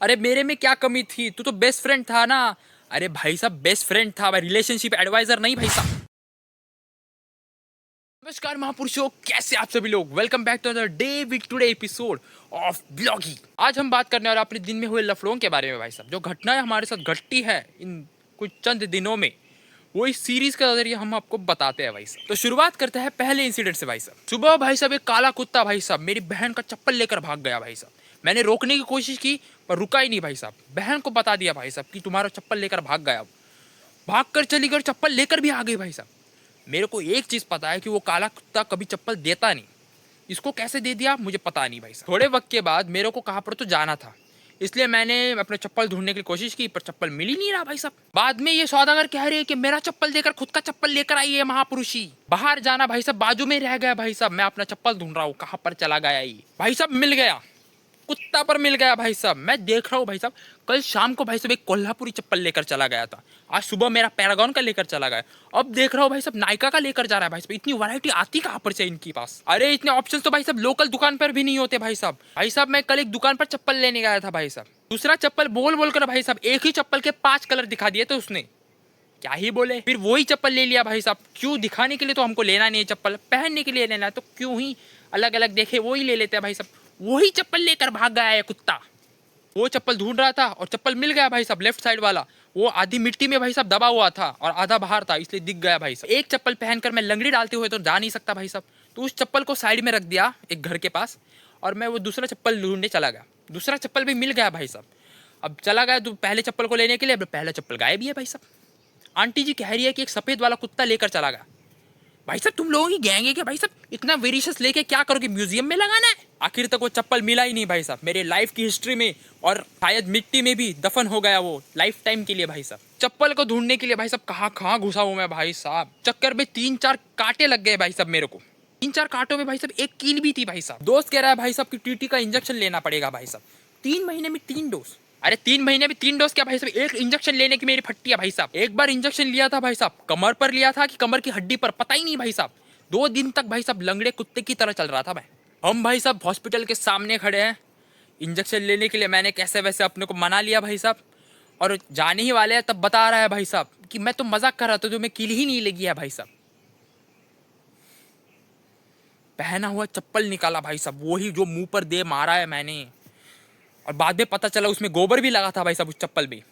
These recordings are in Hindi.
अरे मेरे में क्या कमी थी, तू तो बेस्ट फ्रेंड था ना। अरे भाई साहब बेस्ट फ्रेंड था भाई, रिलेशनशिप एडवाइजर नहीं भाई साहब। नमस्कार महापुरुषों, कैसे आप सभी लोग। Welcome back to the day with today episode of bloggy. आज हम बात करने वाले अपने दिन में हुए लफड़ों के बारे में भाई साहब। जो घटनाएं हमारे साथ घटती है इन कुछ चंद दिनों में, वो इस सीरीज के जरिए हम आपको बताते हैं भाई साहब। तो शुरुआत करते हैं पहले इंसिडेंट से भाई साहब। सुबह भाई साहब एक काला कुत्ता भाई साहब मेरी बहन का चप्पल लेकर भाग गया भाई साहब। मैंने रोकने की कोशिश की पर रुका ही नहीं भाई साहब। बहन को बता दिया भाई साहब कि तुम्हारा चप्पल लेकर भाग गया। भाग कर चली गई, चप्पल लेकर भी आ गई भाई साहब। मेरे को एक चीज पता है कि वो काला कुत्ता कभी चप्पल देता नहीं। इसको कैसे दे दिया मुझे पता नहीं भाई साहब। थोड़े वक्त के बाद मेरे को कहाँ पर तो जाना था, इसलिए मैंने अपने चप्पल ढूंढने की कोशिश की पर चप्पल मिल ही नहीं रहा भाई साहब। बाद में ये सौदागर कह रहे हैं कि मेरा चप्पल देकर खुद का चप्पल लेकर आई है महापुरुषी। बाहर जाना भाई साहब बाजू में रह गया भाई साहब। मैं अपना चप्पल ढूंढ रहा हूँ, कहाँ पर चला गया ये भाई साहब। मिल गया, कुत्ता पर मिल गया भाई साहब। मैं देख रहा हूँ भाई साहब, कल शाम को भाई साहब एक कोल्हापुरी चप्पल लेकर चला गया था। आज सुबह मेरा पैरागॉन का लेकर चला गया। अब देख रहा हूँ भाई साहब नायका का लेकर जा रहा है भाई साहब। इतनी वैरायटी आती कहाँ पर से इनके पास। अरे इतने ऑप्शन तो भाई साहब लोकल दुकान पर भी नहीं होते भाई साहब। भाई साहब मैं कल एक दुकान पर चप्पल लेने गया था भाई साहब। दूसरा चप्पल बोल बोल कर भाई साहब एक ही चप्पल के 5 कलर दिखा दिए थे उसने। क्या ही बोले, फिर वही चप्पल ले लिया भाई साहब। क्यों, दिखाने के लिए तो हमको लेना नहीं है चप्पल, पहनने के लिए लेना है तो क्यों ही अलग अलग देखे वही ले लेते हैं भाई साहब। वही चप्पल लेकर भाग गया है कुत्ता। वो चप्पल ढूंढ रहा था और चप्पल मिल गया भाई साहब। लेफ्ट साइड वाला वो आधी मिट्टी में भाई साहब दबा हुआ था और आधा बाहर था, इसलिए दिख गया भाई साहब। एक चप्पल पहनकर मैं लंगड़ी डालते हुए तो जा नहीं सकता भाई साहब। तो उस चप्पल को साइड में रख दिया एक घर के पास और मैं वो दूसरा चप्पल ढूंढने चला गया। दूसरा चप्पल भी मिल गया भाई साहब। अब चला गया तो पहले चप्पल को लेने के लिए, अब पहला चप्पल गायब ही है भाई साहब। आंटी जी कह रही है कि एक सफेद वाला कुत्ता लेकर चला गया। भाई साहब तुम लोगों की गैंग है क्या भाई साहब? इतना वेरिशस लेके क्या करोगे, म्यूजियम में लगाना है? आखिर तक वो चप्पल मिला ही नहीं भाई साहब मेरे लाइफ की हिस्ट्री में, और शायद मिट्टी में भी दफन हो गया वो लाइफ टाइम के लिए भाई साहब। चप्पल को ढूंढने के लिए भाई साहब कहाँ कहाँ घुसा हूँ मैं भाई साहब। चक्कर में 3-4 कांटे लग गए भाई साहब मेरे को। 3-4 कांटों में भाई साहब एक कील भी थी भाई साहब। दोस्त कह रहा है भाई साहब कि टीटी का इंजेक्शन लेना पड़ेगा भाई साहब। 3 महीने में 3 डोज। अरे 3 महीने में 3 डोज क्या भाई साहब, एक इंजेक्शन लेने की मेरी फट्टी है भाई साहब। एक बार इंजेक्शन लिया था भाई साहब, कमर पर लिया था कि कमर की हड्डी पर पता ही नहीं भाई साहब। 2 दिन तक भाई साहब लंगड़े कुत्ते की तरह चल रहा था मैं। हम भाई साहब हॉस्पिटल के सामने खड़े हैं इंजेक्शन लेने के लिए। मैंने कैसे वैसे अपने को मना लिया भाई साहब, और जाने ही वाले हैं तब बता रहा है भाई साहब कि मैं तो मजाक कर रहा था, तुम्हें कील ही नहीं लगी है भाई साहब। पहना हुआ चप्पल निकाला भाई साहब, वही जो मुंह पर दे मारा है मैंने। और बाद में पता चला उसमें गोबर भी लगा था भाई साहब उस चप्पल में।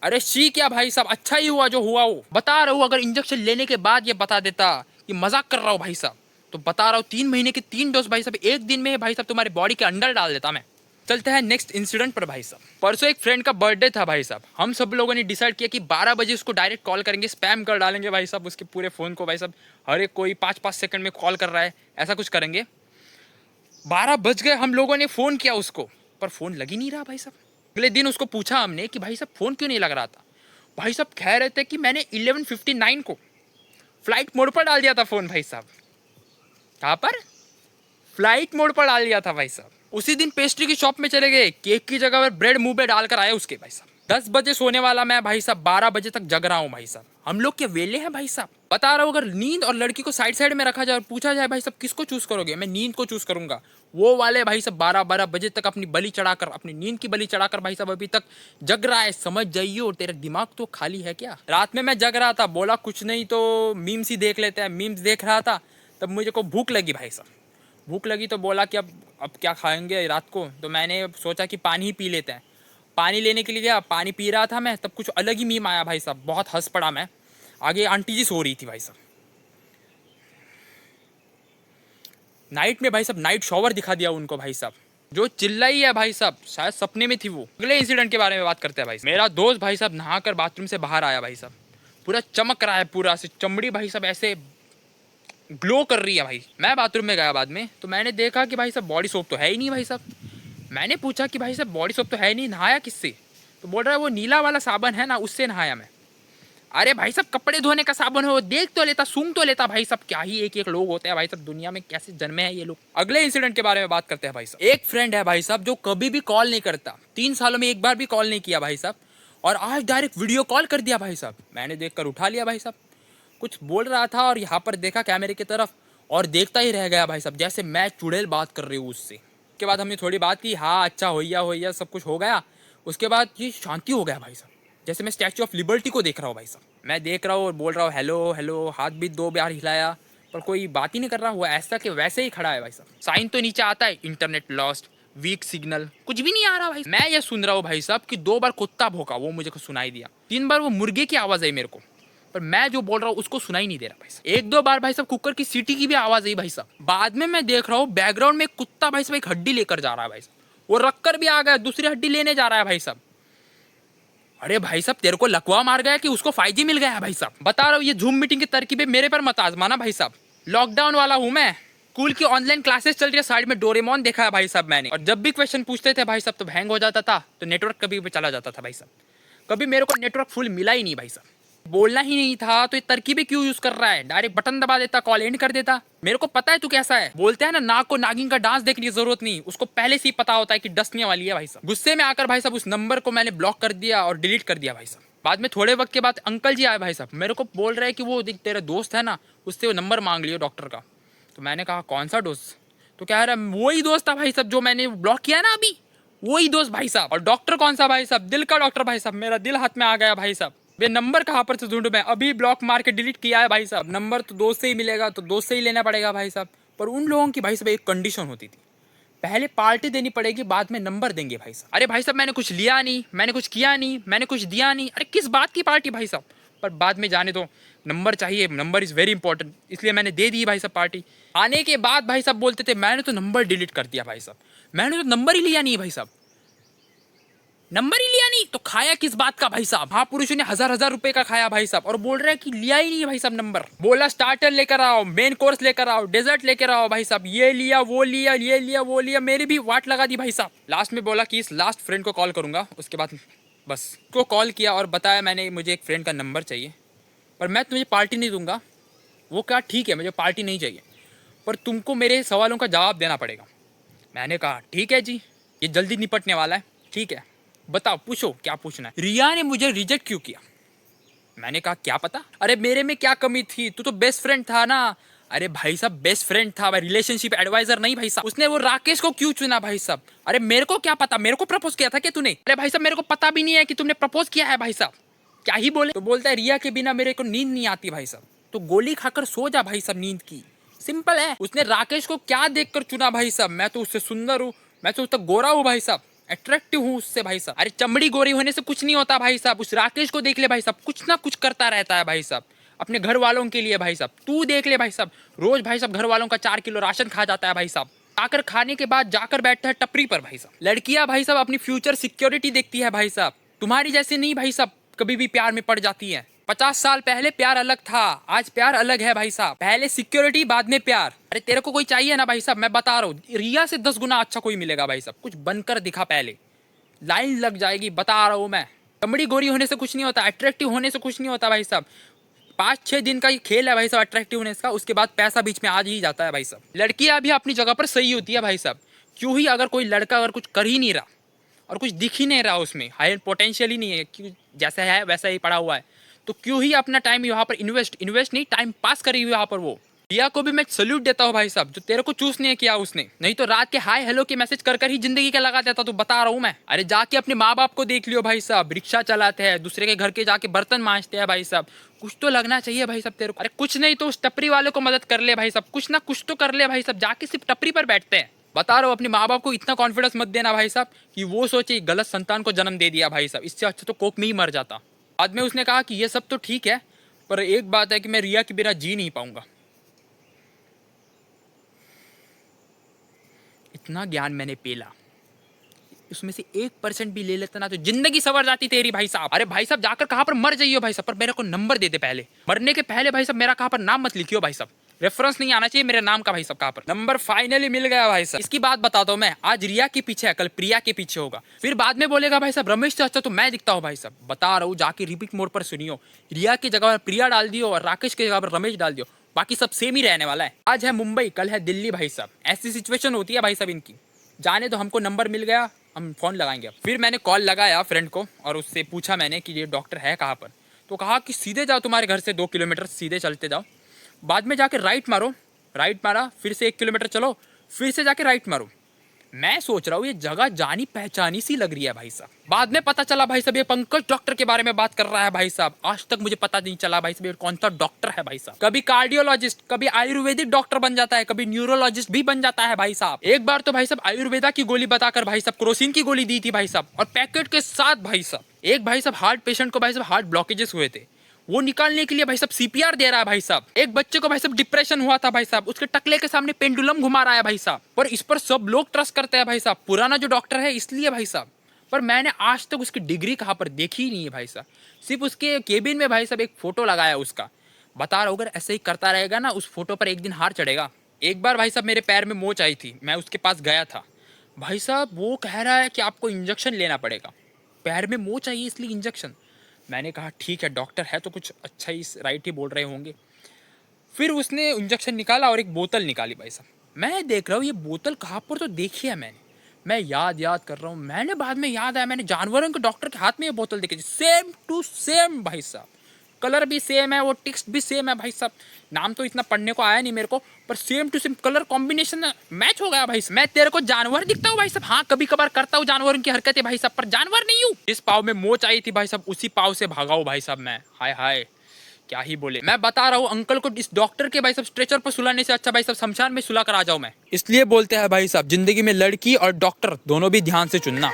अरे शी क्या भाई साहब, अच्छा ही हुआ जो हुआ। वो बता रहा हूँ, अगर इंजेक्शन लेने के बाद ये बता देता कि मजाक कर रहा हूँ भाई साहब, तो बता रहा हूँ 3 महीने के 3 डोज भाई साहब एक दिन में भाई साहब तुम्हारी बॉडी के अंदर डाल देता मैं। चलते हैं नेक्स्ट इंसिडेंट पर भाई साहब। परसों एक फ्रेंड का बर्थडे था भाई साहब। हम सब लोगों ने डिसाइड किया कि 12 बजे उसको डायरेक्ट कॉल करेंगे, स्पैम कर डालेंगे भाई साहब उसके पूरे फ़ोन को भाई साहब। हर एक कोई 5-5 सेकंड में कॉल कर रहा है, ऐसा कुछ करेंगे। 12 बज गए, हम लोगों ने फ़ोन किया उसको पर फ़ोन लग ही नहीं रहा भाई साहब। अगले दिन उसको पूछा हमने कि भाई साहब फ़ोन क्यों नहीं लग रहा था। भाई साहब कह रहे थे कि मैंने 11:59 को फ्लाइट मोड पर डाल दिया था फ़ोन भाई साहब। कहाँ पर? फ्लाइट मोड पर डाल दिया था भाई साहब। उसी दिन पेस्ट्री की शॉप में चले गए, केक की जगह पर ब्रेड मुंह पे डालकर आए उसके भाई साहब। 10 बजे सोने वाला मैं भाई साहब 12 बजे तक जग रहा हूँ भाई साहब। हम लोग क्या वेले हैं भाई साहब? बता रहा हूँ, अगर नींद और लड़की को साइड साइड में रखा जाए और पूछा जाए भाई साहब किसको चूज करोगे, मैं नींद को चूज करूंगा। वो वाले भाई साहब 12-12 बजे तक अपनी बलि चढ़ाकर, अपनी नींद की बलि चढ़ाकर भाई साहब अभी तक जग रहा है, समझ जाइए। और तेरा दिमाग तो खाली है क्या? रात में मैं जग रहा था, बोला कुछ नहीं तो मीम्स ही देख लेते हैं। मीम्स देख रहा था तब मुझे को भूख लगी भाई साहब। भूख लगी तो बोला कि अब क्या खाएंगे रात को, तो मैंने सोचा कि पानी ही पी लेते हैं। पानी लेने के लिए गया, पानी पी रहा था मैं, तब कुछ अलग ही मीम आया भाई साहब। बहुत हंस पड़ा मैं। आगे आंटी जी सो रही थी भाई साहब। नाइट में भाई साहब नाइट शॉवर दिखा दिया उनको भाई साहब। जो चिल्लाई है भाई साहब शायद सपने में थी वो। अगले इंसिडेंट के बारे में बात करते हैं भाई साहब। मेरा दोस्त भाई साहब नहाकर बाथरूम से बाहर आया भाई साहब, पूरा चमक रहा है, पूरा से चमड़ी भाई साहब ऐसे ग्लो कर रही है भाई। मैं बाथरूम में गया बाद में, तो मैंने देखा कि भाई साहब बॉडी सोप तो है ही नहीं भाई साहब। मैंने पूछा कि भाई साहब बॉडी सोप तो है नहीं, नहाया किससे? तो बोल रहा है वो नीला वाला साबन है ना, उससे नहाया मैं। अरे भाई साहब कपड़े धोने का साबन हो, देख तो लेता, सूंघ तो लेता भाई साहब। क्या ही एक एक लोग होते हैं भाई साहब दुनिया में, कैसे जन्मे हैं ये लोग। अगले इंसिडेंट के बारे में बात करते हैं भाई साहब। एक फ्रेंड है भाई साहब जो कभी भी कॉल नहीं करता, 3 सालों में एक बार भी कॉल नहीं किया भाई साहब, और आज डायरेक्ट वीडियो कॉल कर दिया भाई साहब। मैंने देखकर उठा लिया भाई साहब। कुछ बोल रहा था और यहाँ पर देखा कैमरे की तरफ और देखता ही रह गया भाई साहब, जैसे मैं चुड़ैल बात कर रही हूँ उससे। उसके बाद हमने थोड़ी बात की, हाँ अच्छा हो गया सब कुछ हो गया। उसके बाद ये शांति हो गया भाई साहब, जैसे मैं स्टैचू ऑफ लिबर्टी को देख रहा हूँ भाई साहब। मैं देख रहा हूँ और बोल रहा हूँ हेलो हेलो, हाथ भी 2 बार हिलाया पर कोई बात ही नहीं कर रहा हुआ, ऐसा कि वैसे ही खड़ा है भाई साहब। साइन तो नीचे आता है इंटरनेट लॉस्ट, वीक सिग्नल, कुछ भी नहीं आ रहा भाई। मैं ये सुन रहा हूँ भाई साहब कि 2 बार कुत्ता भौंका, वो मुझे को सुनाई दिया। 3 बार वो मुर्गे की आवाज़ आई मेरे को, पर मैं जो बोल रहा हूँ उसको सुनाई नहीं दे रहा भाई साहब। 1-2 बार भाई साहब कुकर की सीटी की भी आवाज़ आई भाई साहब। बाद में मैं देख रहा हूँ बैकग्राउंड में एक कुत्ता भाई साहब एक हड्डी लेकर जा रहा है भाई साहब, वो रख कर भी आ गया, दूसरी हड्डी लेने जा रहा है भाई साहब। अरे भाई साहब तेरे को लकवा मार गया कि उसको 5G मिल गया है भाई साहब। बता रहा हूँ ये जूम मीटिंग की तरकीबें मेरे पर मत आजमाना भाई साहब। लॉकडाउन वाला हूँ मैं, स्कूल की ऑनलाइन क्लासेस चल रही है, साइड में डोरेमोन देखा है भाई साहब मैंने। और जब भी क्वेश्चन पूछते थे भाई साहब तो हैंग हो जाता था, तो नेटवर्क कभी भी चला जाता था भाई साहब। कभी मेरे को नेटवर्क फुल मिला ही नहीं भाई साहब। बोलना ही नहीं था तो ये तरकीबें क्यों यूज कर रहा है, डायरेक्ट बटन दबा देता, कॉल एंड कर देता। मेरे को पता है तू कैसा है, बोलते हैं ना नाग को नागिन का डांस देखने की जरूरत नहीं, उसको पहले से ही पता होता है कि डसने वाली है भाई साहब। गुस्से में आकर भाई साहब उस नंबर को मैंने ब्लॉक कर दिया और डिलीट कर दिया भाई साहब। बाद में थोड़े वक्त के बाद अंकल जी आए भाई साहब, मेरे को बोल रहे हैं कि वो देख तेरा दोस्त है ना, उससे वो नंबर मांग लियो डॉक्टर का। तो मैंने कहा कौन सा दोस्त, तो कह रहा वही दोस्त था भाई साहब जो मैंने ब्लॉक किया ना अभी, वही दोस्त भाई साहब। और डॉक्टर कौन सा भाई साहब, दिल का डॉक्टर भाई साहब। मेरा दिल हाथ में आ गया भाई साहब। वे नंबर कहाँ पर से ढूंढूं मैं, अभी ब्लॉक मार के डिलीट किया है भाई साहब। नंबर तो दोस्त से ही मिलेगा, तो दोस्त से ही लेना पड़ेगा भाई साहब। पर उन लोगों की भाई साहब एक कंडीशन होती थी, पहले पार्टी देनी पड़ेगी बाद में नंबर देंगे भाई साहब। अरे भाई साहब मैंने कुछ लिया नहीं, मैंने कुछ किया नहीं, मैंने कुछ दिया नहीं, अरे किस बात की पार्टी भाई साहब। पर बाद में जाने दो, नंबर चाहिए, नंबर इज़ वेरी इंपॉर्टेंट, इसलिए मैंने दे दी भाई साहब पार्टी। आने के बाद भाई साहब बोलते थे मैंने तो नंबर डिलीट कर दिया भाई साहब, मैंने तो नंबर ही लिया नहीं भाई साहब। नंबर ही लिया नहीं तो खाया किस बात का भाई साहब। हाँ पुरुषों ने 1000-1000 रुपए का खाया भाई साहब, और बोल रहे हैं कि लिया ही नहीं भाई साहब नंबर। बोला स्टार्टर लेकर आओ, मेन कोर्स लेकर आओ, डेजर्ट लेकर आओ भाई साहब, ये लिया वो लिया, ये लिया वो लिया, मेरी भी वाट लगा दी भाई साहब। लास्ट में बोला कि इस लास्ट फ्रेंड को कॉल करूंगा, उसके बाद बस को कॉल किया और बताया मैंने मुझे एक फ्रेंड का नंबर चाहिए, पर मैं तुम्हें पार्टी नहीं दूंगा। वो क्या ठीक है मुझे पार्टी नहीं चाहिए, पर तुमको मेरे सवालों का जवाब देना पड़ेगा। मैंने कहा ठीक है जी, ये जल्दी निपटने वाला है, ठीक है बताओ पूछो क्या पूछना है। रिया ने मुझे रिजेक्ट क्यों किया, मैंने कहा क्या पता। अरे मेरे में क्या कमी थी, तू तो बेस्ट फ्रेंड था ना। अरे भाई साहब बेस्ट फ्रेंड था भाई, रिलेशनशिप एडवाइजर नहीं भाई साहब। उसने वो राकेश को क्यों चुना भाई साहब, अरे मेरे को क्या पता, मेरे को प्रपोज किया था क्या तूने। अरे भाई साहब मेरे को पता भी नहीं है कि तुमने प्रपोज किया है भाई साहब, क्या ही बोले। तो बोलता है रिया के बिना मेरे को नींद नहीं आती भाई साहब, तो गोली खाकर सो जा भाई साहब नींद की, सिंपल है। उसने राकेश को क्या देखकर चुना भाई साहब, मैं तो उससे सुंदर हूँ, मैं तो उससे गोरा हूँ भाई साहब, अट्रैक्टिव हूँ उससे भाई साहब। अरे चमड़ी गोरी होने से कुछ नहीं होता भाई साहब, उस राकेश को देख ले भाई साहब, कुछ ना कुछ करता रहता है भाई साहब अपने घर वालों के लिए भाई साहब। तू देख ले भाई साहब, रोज भाई साहब घर वालों का 4 किलो राशन खा जाता है भाई साहब, आकर खाने के बाद जाकर बैठता है टपरी पर भाई साहब। लड़कियां भाई साहब अपनी फ्यूचर सिक्योरिटी देखती है भाई साहब, तुम्हारी जैसे नहीं भाई साहब कभी भी प्यार में पड़ जाती है। 50 साल पहले प्यार अलग था, आज प्यार अलग है भाई साहब, पहले सिक्योरिटी बाद में प्यार। अरे तेरे को कोई चाहिए ना भाई साहब, मैं बता रहा हूँ रिया से 10 गुना अच्छा कोई मिलेगा भाई साहब। कुछ बनकर दिखा, पहले लाइन लग जाएगी, बता रहा हूँ मैं। चमड़ी गोरी होने से कुछ नहीं होता, अट्रैक्टिव होने से कुछ नहीं होता भाई साहब। 5-6 दिन का ये खेल है भाई साहब अट्रैक्टिवनेस का, उसके बाद पैसा बीच में आ ही जाता है भाई साहब। लड़कियां भी अपनी जगह पर सही होती है भाई साहब, क्यों ही अगर कोई लड़का अगर कुछ कर ही नहीं रहा और कुछ दिख ही नहीं रहा, उसमें हायर पोटेंशियल ही नहीं है, क्यों जैसा है वैसा ही पड़ा हुआ है, तो क्यों ही अपना टाइम यहाँ पर इन्वेस्ट नहीं, टाइम पास करी हुई यहाँ पर। वो रिया को भी मैं सल्यूट देता हूँ भाई साहब, जो तेरे को चूज नहीं किया उसने, नहीं तो रात के हाय हेलो के मैसेज कर कर ही जिंदगी का लगा देता, तो बता रहा हूँ मैं। अरे जाके अपने माँ बाप को देख लियो भाई साहब, रिक्शा चलाते हैं, दूसरे के घर के जाके बर्तन मांजते हैं भाई साहब, कुछ तो लगना चाहिए भाई साहब तेरे को। अरे कुछ नहीं तो उस टपरी वाले को मदद कर ले भाई साहब, कुछ ना कुछ तो कर ले भाई साहब, जाके सिर्फ टपरी पर बैठते हैं। बता रहा हूँ अपने माँ बाप को इतना कॉन्फिडेंस मत देना भाई साहब कि वो सोचे गलत संतान को जन्म दे दिया भाई साहब, इससे अच्छा तो कोक में ही मर जाता। बाद में उसने कहा कि ये सब तो ठीक है, पर एक बात है कि मैं रिया के बिना जी नहीं पाऊंगा। इतना ज्ञान मैंने पेला, उसमें से 1% भी ले लेता ना तो जिंदगी सवर जाती तेरी भाई साहब। अरे भाई साहब जाकर कहाँ पर मर जाइयो भाई साहब, पर मेरे को नंबर दे दे पहले, मरने के पहले भाई साहब मेरा कहाँ पर नाम मत लिखियो भाई साहब, रेफरेंस नहीं आना चाहिए मेरे नाम का भाई साहब कहाँ पर। नंबर फाइनली मिल गया भाई साहब। इसकी बात बताता हूँ मैं, आज रिया के पीछे है, कल प्रिया के पीछे होगा, फिर बाद में बोलेगा भाई साहब रमेश से अच्छा तो मैं दिखता हूँ भाई साहब। बता रहा हूँ जाके रिपीट मोड पर सुनियो, रिया की जगह पर प्रिया डाल दियो और राकेश की जगह पर रमेश डाल दियो, बाकी सब सेम ही रहने वाला है। आज है मुंबई, कल है दिल्ली भाई साहब, ऐसी सिचुएशन होती है भाई साहब इनकी। जाने तो हमको नंबर मिल गया, हम फ़ोन लगाएंगे। फिर मैंने कॉल लगाया फ्रेंड को और उससे पूछा मैंने कि ये डॉक्टर है कहाँ पर, तो कहा कि सीधे जाओ, तुम्हारे घर से 2 किलोमीटर सीधे चलते जाओ, बाद में जाके राइट मारो, राइट मारा, फिर से 1 किलोमीटर चलो, फिर से जाके राइट मारो, मैं सोच रहा हूँ ये जगह जानी पहचानी सी लग रही है भाई साहब। बाद में पता चला भाई साहब ये पंकज डॉक्टर के बारे में बात कर रहा है भाई साहब। आज तक मुझे पता नहीं चला भाई साहब ये कौन सा डॉक्टर है भाई साहब। कभी कार्डियोलॉजिस्ट, कभी आयुर्वेदिक डॉक्टर बन जाता है, कभी न्यूरोलॉजिस्ट भी बन जाता है भाई साहब। एक बार तो भाई साहब आयुर्वेदा की गोली बताकर भाई साहब क्रोसिन की गोली दी थी भाई साहब, और पैकेट के साथ भाई साहब। एक भाई साहब हार्ट पेशेंट को भाई साहब हार्ट ब्लॉकेजेस हुए थे, वो निकालने के लिए भाई साहब सीपीआर दे रहा है भाई साहब। एक बच्चे को भाई साहब डिप्रेशन हुआ था भाई साहब, उसके टकले के सामने पेंडुलम घुमा रहा है भाई साहब। पर इस पर सब लोग ट्रस्ट करते हैं भाई साहब, पुराना जो डॉक्टर है इसलिए भाई साहब। पर मैंने आज तक उसकी डिग्री कहाँ पर देखी ही नहीं है भाई साहब। सिर्फ उसके केबिन में भाई साहब एक फोटो लगाया उसका। बता रहा हूँ अगर ऐसे ही करता रहेगा ना, उस फोटो पर एक दिन हार चढ़ेगा। एक बार भाई साहब मेरे पैर में मोच आई थी, मैं उसके पास गया था भाई साहब। वो कह रहा है कि आपको इंजेक्शन लेना पड़ेगा, पैर में मोच आई इसलिए इंजेक्शन। मैंने कहा ठीक है डॉक्टर है तो कुछ अच्छा ही राइट ही बोल रहे होंगे। फिर उसने इंजेक्शन निकाला और एक बोतल निकाली भाई साहब। मैं देख रहा हूँ ये बोतल कहाँ पर तो देखी है मैंने। मैं याद कर रहा हूँ, मैंने बाद में याद आया मैंने जानवरों के डॉक्टर के हाथ में ये बोतल देखी थी, सेम टू सेम भाई साहब। कलर भी सेम है, वो टेक्स्ट भी सेम है भाई साहब। नाम तो इतना पढ़ने को आया नहीं मेरे को, पर same to same colour combination match हो गया भाई साहब। मैं तेरे को जानवर दिखता हूँ भाई साहब, हाँ कभी कभार करता हूँ जानवरों की हरकतें भाई साहब, पर जानवर नहीं हूँ। जिस पाव में मोच आई थी भाई साहब उसी पाव से भागा हूँ भाई साहब मैं। हाय हाय क्या ही बोले। मैं बता रहा हूँ अंकल को इस डॉक्टर के भाई साहब स्ट्रेचर पर सुलाने से अच्छा भाई साहब शमशान में सुला कर आ जाऊँ मैं। इसलिए बोलते हैं भाई साहब जिंदगी में लड़की और डॉक्टर दोनों भी ध्यान से चुनना।